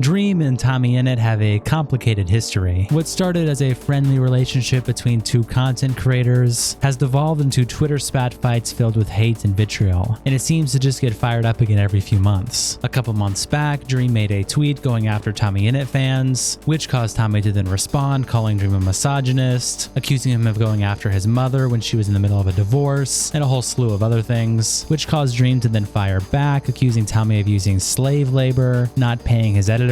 Dream and Tommy Innit have a complicated history. What started as a friendly relationship between two content creators has devolved into Twitter spat fights filled with hate and vitriol, and it seems to just get fired up again every few months. A couple months back, Dream made a tweet going after Tommy Innit fans, which caused Tommy to then respond, calling Dream a misogynist, accusing him of going after his mother when she was in the middle of a divorce, and a whole slew of other things, which caused Dream to then fire back, accusing Tommy of using slave labor, not paying his editors,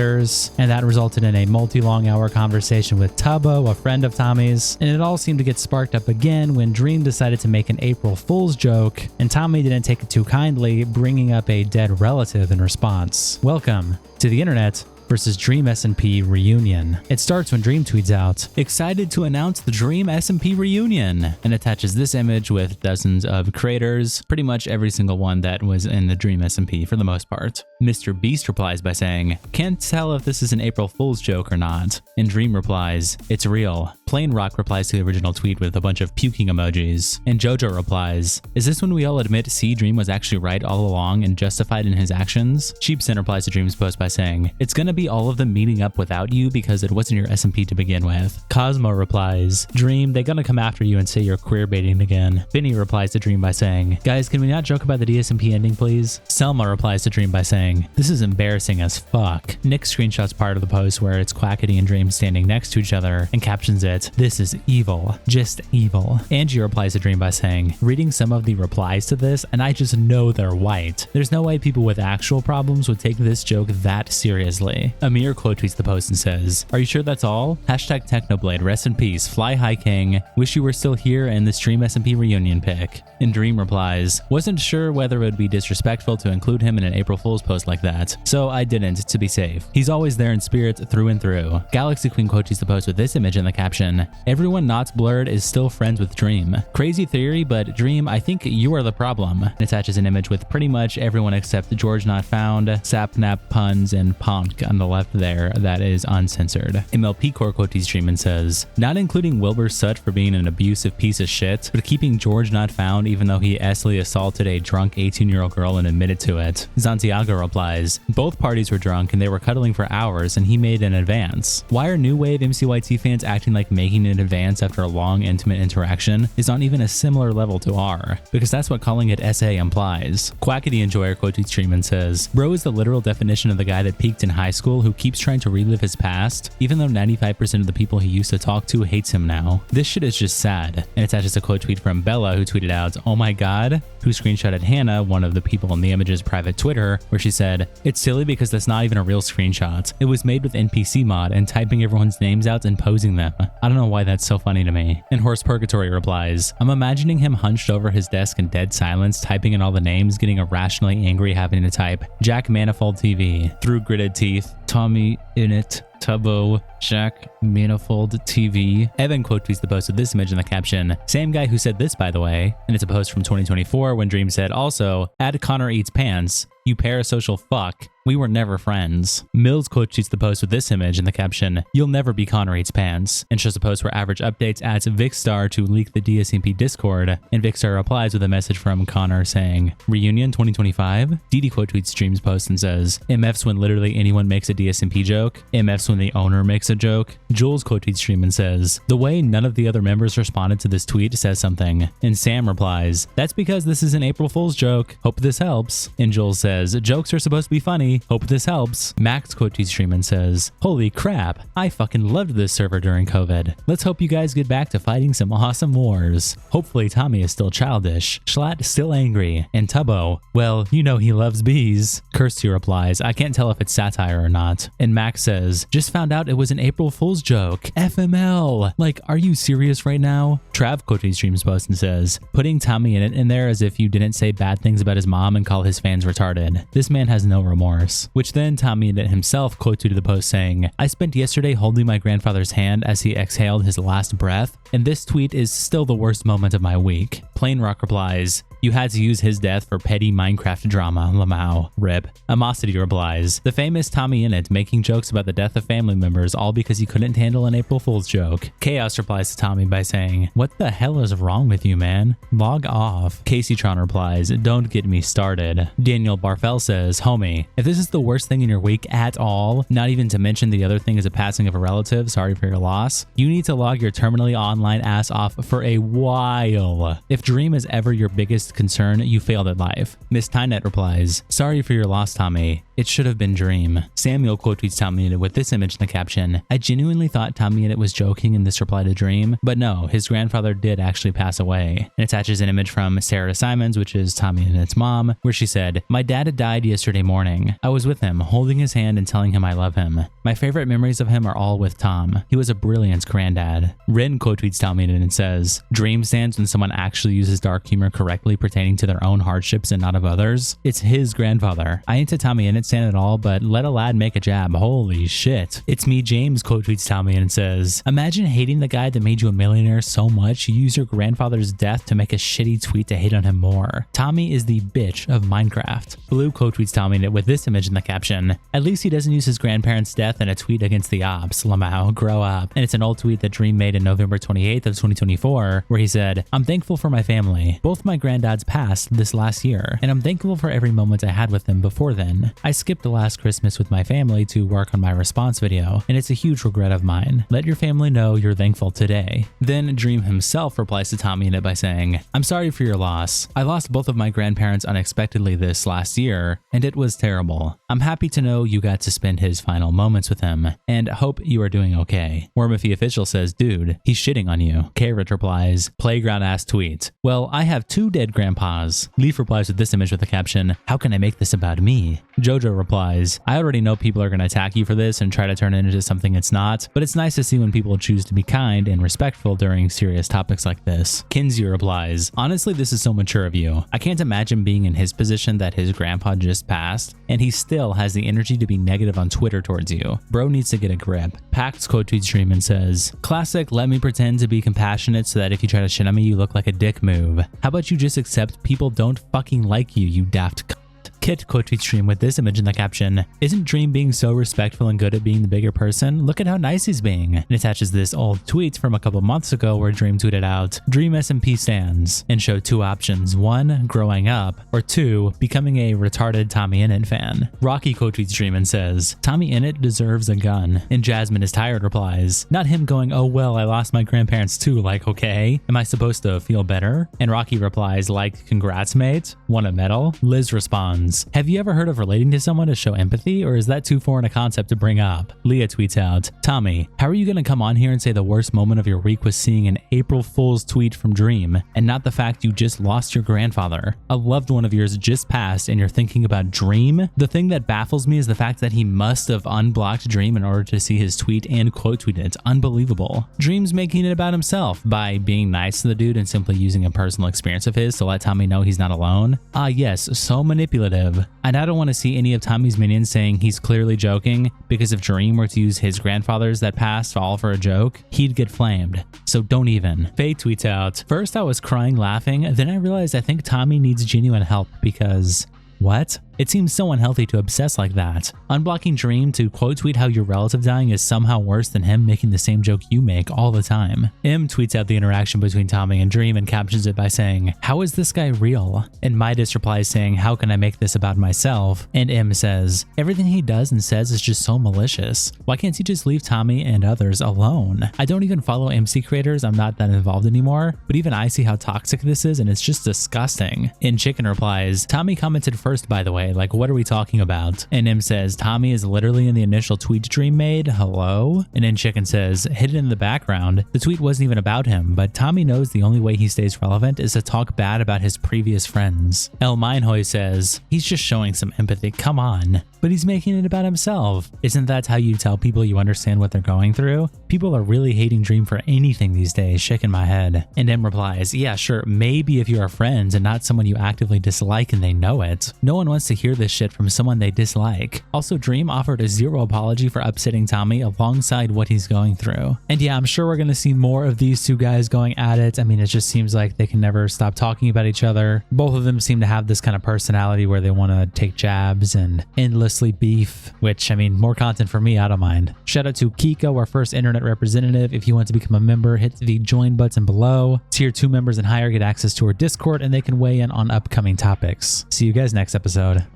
and that resulted in a multi-long hour conversation with Tubbo, a friend of Tommy's, and it all seemed to get sparked up again when Dream decided to make an April Fool's joke, and Tommy didn't take it too kindly, bringing up a dead relative in response. Welcome to the internet versus DreamSMP reunion. It starts when Dream tweets out, "Excited to announce the DreamSMP reunion," and attaches this image with dozens of creators, pretty much every single one that was in the DreamSMP for the most part. Mr. Beast replies by saying, "Can't tell if this is an April Fool's joke or not." And Dream replies, "It's real." Plain Rock replies to the original tweet with a bunch of puking emojis. And Jojo replies, "Is this when we all admit Dream was actually right all along and justified in his actions?" Sheepson replies to Dream's post by saying, "It's gonna be all of them meeting up without you because it wasn't your SMP to begin with." Cosmo replies, "Dream, they gonna come after you and say you're queer baiting again." Finny replies to Dream by saying, "Guys, can we not joke about the DSMP ending, please?" Selma replies to Dream by saying, "This is embarrassing as fuck." Nick screenshots part of the post where it's Quackity and Dream standing next to each other and captions it, "This is evil, just evil." Angie replies to Dream by saying, "Reading some of the replies to this and I just know they're white. There's no way people with actual problems would take this joke that seriously." Amir quote tweets the post and says, "Are you sure that's all? Hashtag Technoblade, rest in peace, fly high king, wish you were still here in the DreamSMP reunion pic." And Dream replies, "Wasn't sure whether it would be disrespectful to include him in an April Fool's post like that, so I didn't, to be safe. He's always there in spirit through and through." Galaxy Queen quote tweets the post with this image in the caption, "Everyone not blurred is still friends with Dream. Crazy theory, but Dream, I think you are the problem." It attaches an image with pretty much everyone except George Not Found, Sapnap, Puns, and Ponk on the left there that is uncensored. MLP Core quote tweets Dream and says, "Not including Wilbur Sut for being an abusive piece of shit, but keeping George Not Found even though he Esly assaulted a drunk 18-year-old girl and admitted to it." Santiago replies, "Both parties were drunk and they were cuddling for hours and he made an advance. Why are new wave MCYT fans acting like making an advance after a long intimate interaction is on even a similar level to R? Because that's what calling it SA implies." Quackity Enjoyer quote tweets Dream and says, "Bro is the literal definition of the guy that peaked in high school who keeps trying to relive his past, even though 95% of the people he used to talk to hates him now. This shit is just sad." And attaches a quote tweet from Bella who tweeted out, "Oh my god," who screenshotted Hannah, one of the people in the image's private Twitter, where she said, "It's silly because that's not even a real screenshot. It was made with NPC mod and typing everyone's names out and posing them. I don't know why that's so funny to me." And Horse Purgatory replies, "I'm imagining him hunched over his desk in dead silence, typing in all the names, getting irrationally angry, having to type Jack Manifold TV through gritted teeth, Tommy Innit, Tubbo, Jack Manifold TV." Evan quote tweets the post with this image in the caption, "Same guy who said this, by the way." And it's a post from 2024 when Dream said, "Also, add Connor eats pants. You parasocial fuck. We were never friends." Mills quote tweets the post with this image in the caption, "You'll never be Connor eats pants," and shows a post where Average Updates adds Vicstar to leak the DSMP Discord, and Vicstar replies with a message from Connor saying, "Reunion 2025? Didi quote tweets Dream's post and says, "MF's when literally anyone makes a DSMP joke. MF's when the owner makes a joke." Jules quote tweets Dream and says, "The way none of the other members responded to this tweet says something." And Sam replies, "That's because this is an April Fool's joke. Hope this helps." And Jules says, "Jokes are supposed to be funny. Hope this helps." Max quote tweets Dream and says, "Holy crap, I fucking loved this server during COVID. Let's hope you guys get back to fighting some awesome wars. Hopefully Tommy is still childish. Schlatt still angry. And Tubbo, well, you know he loves bees." Kirsty replies, "I can't tell if it's satire or not." And Max says, "Just found out it was an April Fool's joke. FML. Like, are you serious right now?" Trav quote tweets Dream's post and says, "Putting Tommy in there as if you didn't say bad things about his mom and call his fans retarded. This man has no remorse." Which then Tommy himself quote tweeted the post saying, "I spent yesterday holding my grandfather's hand as he exhaled his last breath, and this tweet is still the worst moment of my week." Plain Rock replies, You had to use his death for petty Minecraft drama, Lamau. Rip. Amosity replies, the famous Tommy Innit making jokes about the death of family members all because he couldn't handle an April Fool's joke. Chaos replies to Tommy by saying, what the hell is wrong with you, man? Log off. Caseytron replies, don't get me started. Daniel Barfell says, homie, if this is the worst thing in your week at all, not even to mention the other thing is a passing of a relative, sorry for your loss, you need to log your terminally online ass off for a while. If Dream is ever your biggest concern, you failed at life. Miss Tynet replies, sorry for your loss, Tommy. It should have been Dream. Samuel quote tweets Tommy Innit with this image in the caption, I genuinely thought Tommy Innit was joking in this reply to Dream, but no, his grandfather did actually pass away. And attaches an image from Sarah Simons, which is Tommy Innit's mom, where she said, my dad had died yesterday morning. I was with him, holding his hand and telling him I love him. My favorite memories of him are all with Tom. He was a brilliant granddad. Rin quote tweets Tommy Innit and says, Dream stands when someone actually uses dark humor correctly pertaining to their own hardships and not of others. It's his grandfather. I ain't a Tommy Innit stand at all, but let a lad make a jab. Holy shit. It's me, James quote tweets Tommy and says, imagine hating the guy that made you a millionaire so much you use your grandfather's death to make a shitty tweet to hate on him more. Tommy is the bitch of Minecraft. Blue quote tweets Tommy with this image in the caption, at least he doesn't use his grandparents' death in a tweet against the ops. Lamau, grow up. And it's an old tweet that Dream made in November 28th of 2024 where he said, I'm thankful for my family. Both my granddads passed this last year, and I'm thankful for every moment I had with them before then. I skipped the last Christmas with my family to work on my response video, and it's a huge regret of mine. Let your family know you're thankful today. Then Dream himself replies to Tommy Innit by saying, I'm sorry for your loss. I lost both of my grandparents unexpectedly this last year, and it was terrible. I'm happy to know you got to spend his final moments with him, and hope you are doing okay. Wormify Official says, dude, he's shitting on you. Carrot replies, playground ass tweet. Well, I have 2 dead grandpas. Leaf replies with this image with the caption, how can I make this about me? Jojo replies, I already know people are going to attack you for this and try to turn it into something it's not, but it's nice to see when people choose to be kind and respectful during serious topics like this. Kinsey replies, honestly, this is so mature of you. I can't imagine being in his position that his grandpa just passed, and he still has the energy to be negative on Twitter towards you. Bro needs to get a grip. Pax quote tweets Dream and says, classic, let me pretend to be compassionate so that if you try to shit on me, you look like a dick move. How about you just accept people don't fucking like you, you daft cunt. Kit quote tweets Dream with this image in the caption, isn't Dream being so respectful and good at being the bigger person? Look at how nice he's being. And attaches this old tweet from a couple months ago where Dream tweeted out, DreamSMP stands, and showed 2 options. 1, growing up, or 2, becoming a retarded Tommy Innit fan. Rocky quote tweets Dream and says, Tommy Innit deserves a gun. And Jasmine is tired replies, not him going, oh well, I lost my grandparents too, like okay, am I supposed to feel better? And Rocky replies, like, congrats mate, want a medal? Liz responds, have you ever heard of relating to someone to show empathy, or is that too foreign a concept to bring up? Leah tweets out, Tommy, how are you gonna come on here and say the worst moment of your week was seeing an April Fool's tweet from Dream, and not the fact you just lost your grandfather? A loved one of yours just passed and you're thinking about Dream? The thing that baffles me is the fact that he must have unblocked Dream in order to see his tweet and quote tweet it. It's unbelievable. Dream's making it about himself by being nice to the dude and simply using a personal experience of his to let Tommy know he's not alone. Ah yes, so manipulative. And I don't want to see any of Tommy's minions saying he's clearly joking, because if Dream were to use his grandfathers that passed all for a joke, he'd get flamed. So don't even. Faye tweets out, first I was crying laughing, then I realized I think Tommy needs genuine help because... What? It seems so unhealthy to obsess like that. Unblocking Dream to quote tweet how your relative dying is somehow worse than him making the same joke you make all the time. M tweets out the interaction between Tommy and Dream and captions it by saying, how is this guy real? And Midas replies saying, how can I make this about myself? And M says, everything he does and says is just so malicious. Why can't he just leave Tommy and others alone? I don't even follow MC creators, I'm not that involved anymore, but even I see how toxic this is and it's just disgusting. And Chicken replies, Tommy commented first by the way, like what are we talking about? And M says, Tommy is literally in the initial tweet Dream made, hello? And then Chicken says, hidden in the background, the tweet wasn't even about him, but Tommy knows the only way he stays relevant is to talk bad about his previous friends. El Minehoy says, he's just showing some empathy, come on. but he's making it about himself. Isn't that how you tell people you understand what they're going through? People are really hating Dream for anything these days, shaking my head. And M replies, yeah, sure, maybe if you are friends and not someone you actively dislike and they know it. No one wants to hear this shit from someone they dislike. Also, Dream offered a zero apology for upsetting Tommy alongside what he's going through. And yeah, I'm sure we're gonna see more of these two guys going at it. I mean, it just seems like they can never stop talking about each other. Both of them seem to have this kind of personality where they want to take jabs and endlessly beef, which, I mean, more content for me, I don't mind. Shout out to Kiko, our first internet representative. If you want to become a member, hit the join button below. Tier 2 members and higher get access to our Discord, and they can weigh in on upcoming topics. See you guys next episode.